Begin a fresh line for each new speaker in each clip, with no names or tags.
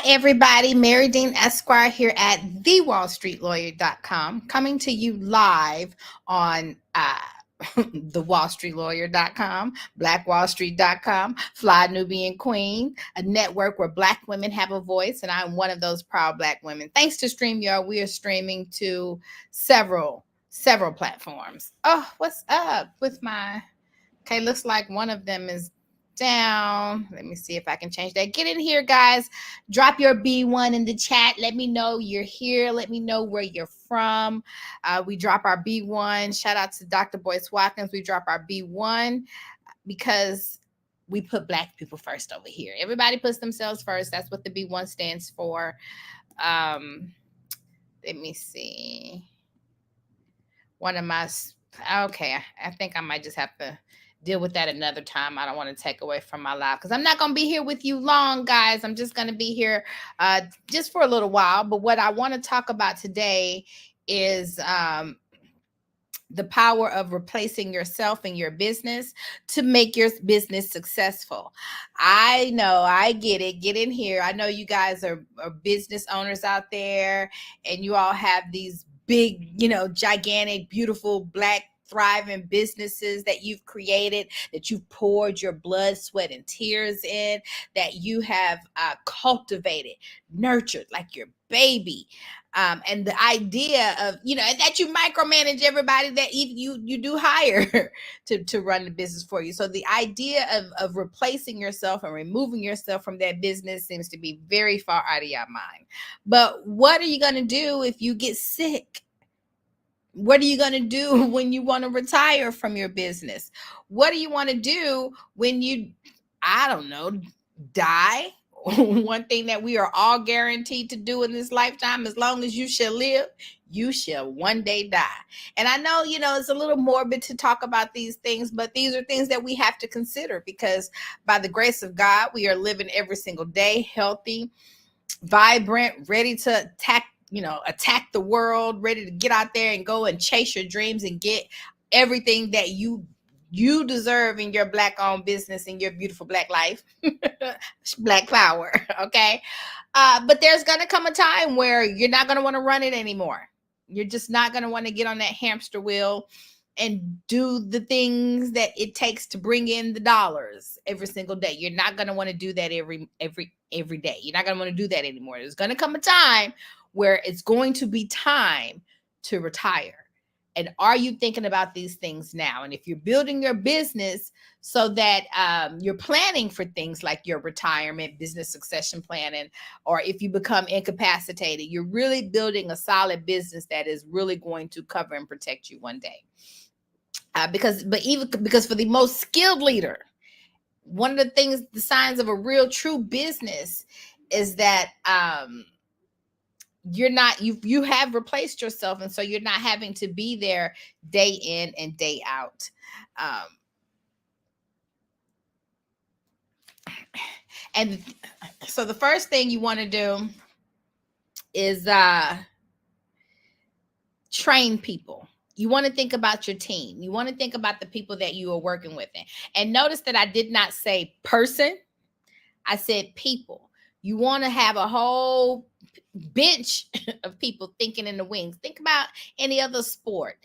everybody. Marye Dean Esquire here at thewallstreetlawyer.com, coming to you live on thewallstreetlawyer.com, blackwallstreet.com, Fly Nubian Queen, a network where Black women have a voice, and I'm one of those proud Black women. Thanks to StreamYard, we are streaming to several platforms. Oh, what's up with my... Okay, looks like one of them is down. Let me see if I can change that. Get in here, guys. Drop your B1 in the chat. Let me know you're here. Let me know where you're from. We drop our B1. Shout out to Dr. Boyce Watkins. We drop our B1 because we put Black people first over here. Everybody puts themselves first. That's what the B1 stands for. Let me see. One of my... Okay, I think I might just have to deal with that another time. I don't want to take away from my live because I'm not going to be here with you long, guys. I'm just going to be here just for a little while. But what I want to talk about today is the power of replacing yourself and your business to make your business successful. I know, I get it. Get in here. I know you guys are business owners out there, and you all have these big, gigantic, beautiful, Black thriving businesses that you've created, that you've poured your blood, sweat, and tears in, that you have cultivated, nurtured like your baby. And the idea of, that you micromanage everybody that you do hire to run the business for you. So the idea of replacing yourself and removing yourself from that business seems to be very far out of your mind. But what are you going to do if you get sick? What are you going to do when you want to retire from your business? What do you want to do when you, I don't know, die? One thing that we are all guaranteed to do in this lifetime, as long as you shall live, you shall one day die. And I know, it's a little morbid to talk about these things, but these are things that we have to consider because by the grace of God, we are living every single day, healthy, vibrant, ready to attack the world, ready to get out there and go and chase your dreams and get everything that you deserve in your Black-owned business and your beautiful Black life. Black power, okay? But there's going to come a time where you're not going to want to run it anymore. You're just not going to want to get on that hamster wheel and do the things that it takes to bring in the dollars every single day. You're not going to want to do that every day. You're not going to want to do that anymore. There's going to come a time where it's going to be time to retire. And are you thinking about these things now? And if you're building your business so that you're planning for things like your retirement, business succession planning, or if you become incapacitated, you're really building a solid business that is really going to cover and protect you one day. Because for the most skilled leader, one of the things, the signs of a real true business is that you have replaced yourself, and so you're not having to be there day in and day out. And so the first thing you want to do is train people. You want to think about your team. You want to think about the people that you are working with. And notice that I did not say person. I said people. You want to have a whole bench of people thinking in the wings. Think about any other sport.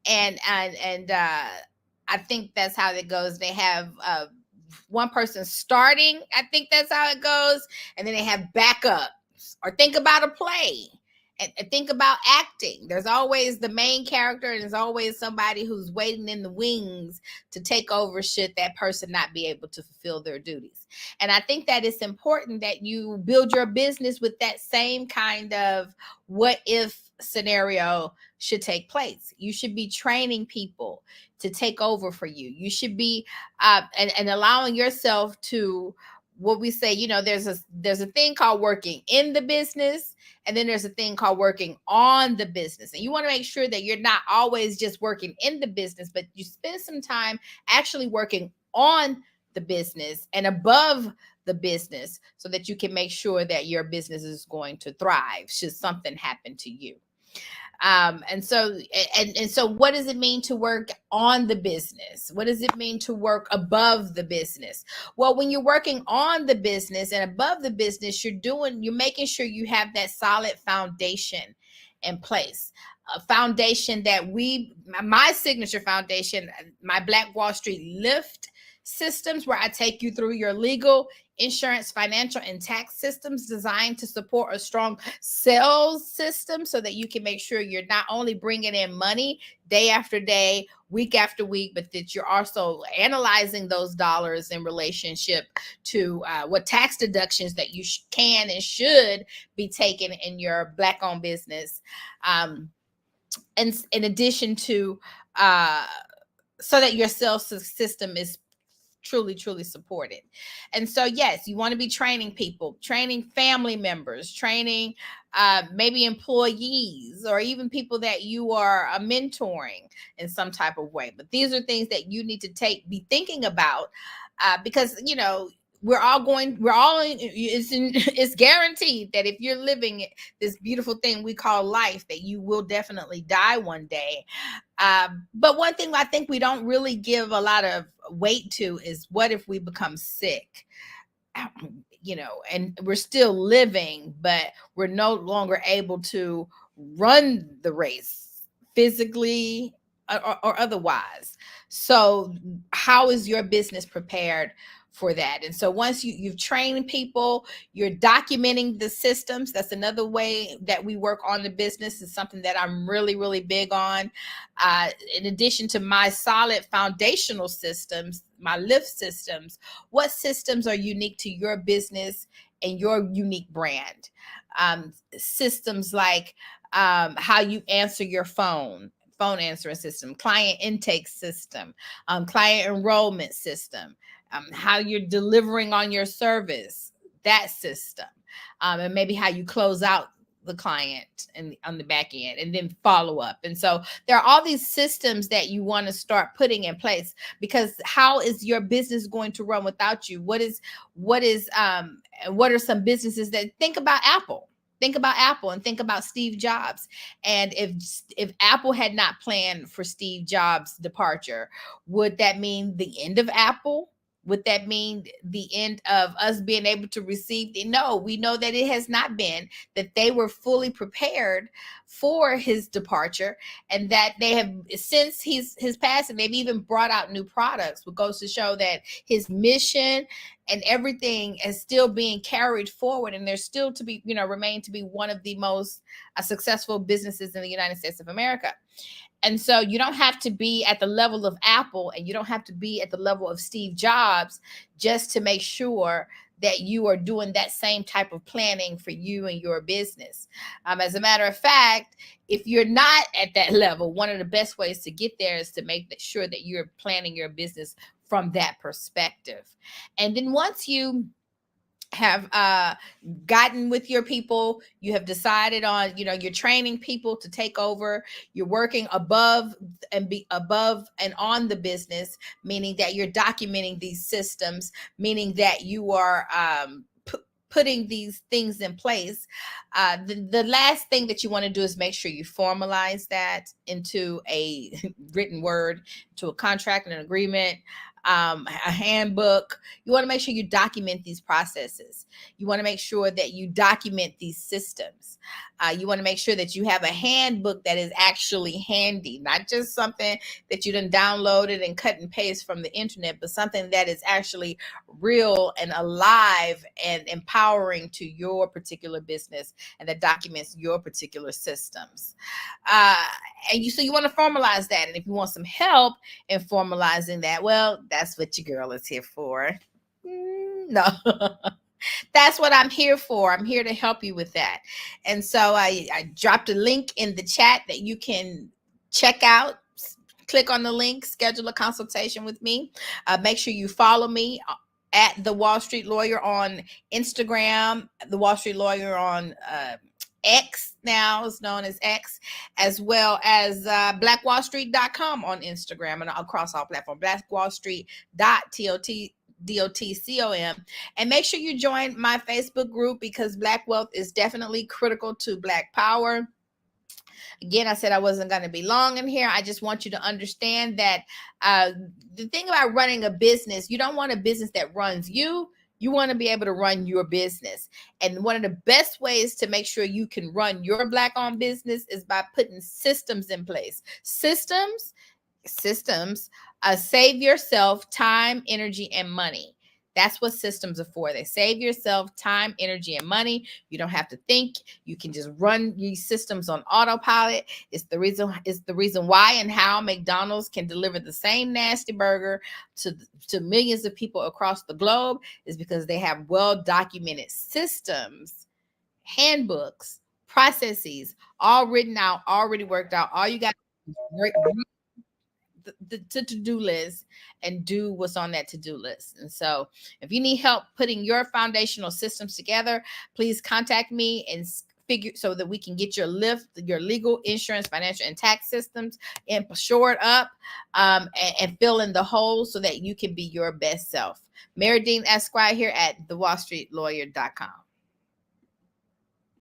And I think that's how it goes. They have one person starting. I think that's how it goes. And then they have backups. Or think about a play. And think about acting. There's always the main character, and there's always somebody who's waiting in the wings to take over should that person not be able to fulfill their duties. And I think that it's important that you build your business with that same kind of what if scenario should take place. You should be training people to take over for you. You should be and allowing yourself to, what we say, there's a thing called working in the business. And then there's a thing called working on the business. And you want to make sure that you're not always just working in the business, but you spend some time actually working on the business and above the business so that you can make sure that your business is going to thrive should something happen to you. And so what does it mean to work on the business? What does it mean to work above the business? Well, when you're working on the business and above the business, you're making sure you have that solid foundation in place. A foundation that my signature foundation, my Black Wall Street Lift systems, where I take you through your legal, insurance, financial, and tax systems designed to support a strong sales system so that you can make sure you're not only bringing in money day after day, week after week, but that you're also analyzing those dollars in relationship to what tax deductions that you can and should be taken in your Black-owned business. And in addition to so that your sales system is truly supported. And so yes, you want to be training people, training family members, training maybe employees, or even people that you are mentoring in some type of way. But these are things that you need to be thinking about, because it's guaranteed that if you're living this beautiful thing we call life, that you will definitely die one day. But one thing I think we don't really give a lot of weight to is, what if we become sick? And we're still living, but we're no longer able to run the race physically or otherwise. So how is your business prepared for that? And so once you've trained people, you're documenting the systems. That's another way that we work on the business. Is something that I'm really big on. In addition to my solid foundational systems, my lift systems, what systems are unique to your business and your unique brand? Systems like how you answer your phone answering system, client intake system, client enrollment system, how you're delivering on your service, that system, and maybe how you close out the client and on the back end, and then follow up. And so there are all these systems that you want to start putting in place, because how is your business going to run without you? What are some businesses that think about Apple? Think about Apple and think about Steve Jobs. And if Apple had not planned for Steve Jobs' departure, would that mean the end of Apple? Would that mean the end of us being able to receive? No, we know that it has not been, that they were fully prepared for his departure, and that they have, since his passing, they've even brought out new products, which goes to show that his mission and everything is still being carried forward, and there's still to be, remain to be one of the most successful businesses in the United States of America. And so you don't have to be at the level of Apple, and you don't have to be at the level of Steve Jobs just to make sure that you are doing that same type of planning for you and your business. As a matter of fact, if you're not at that level, one of the best ways to get there is to make sure that you're planning your business from that perspective. And then once you have gotten with your people, you have decided on, you're training people to take over, you're working above and on the business, meaning that you're documenting these systems, meaning that you are putting these things in place. The last thing that you want to do is make sure you formalize that into a written word, to a contract and an agreement, a handbook. You want to make sure you document these processes. You want to make sure that you document these systems. You want to make sure that you have a handbook that is actually handy, not just something that you done downloaded and cut and paste from the internet, but something that is actually real and alive and empowering to your particular business, and that documents your particular systems. So you want to formalize that. And if you want some help in formalizing that, well, that's what your girl is here for. No. That's what I'm here for. I'm here to help you with that. And so I dropped a link in the chat that you can check out. Click on the link, schedule a consultation with me. Make sure you follow me at The Wall Street Lawyer on Instagram, The Wall Street Lawyer on X, now is known as X, as well as blackwallstreet.com on Instagram and across all platforms, blackwallstreet.com. And make sure you join my Facebook group, because Black wealth is definitely critical to Black power. Again, I said I wasn't going to be long in here. I just want you to understand that uh, the thing about running a business, you don't want a business that runs you. You want to be able to run your business. And one of the best ways to make sure you can run your Black owned business is by putting systems in place. Systems save yourself time, energy, and money. That's what systems are for. They save yourself time, energy, and money. You don't have to think. You can just run these systems on autopilot. It's the reason why and how McDonald's can deliver the same nasty burger to millions of people across the globe, is because they have well documented systems, handbooks, processes, all written out, already worked out. All you got the to-do list and do what's on that to-do list. And so if you need help putting your foundational systems together, please contact me and figure so that we can get your your legal, insurance, financial, and tax systems and shored up, and fill in the holes so that you can be your best self. Marye Dean Esquire here at thewallstreetlawyer.com.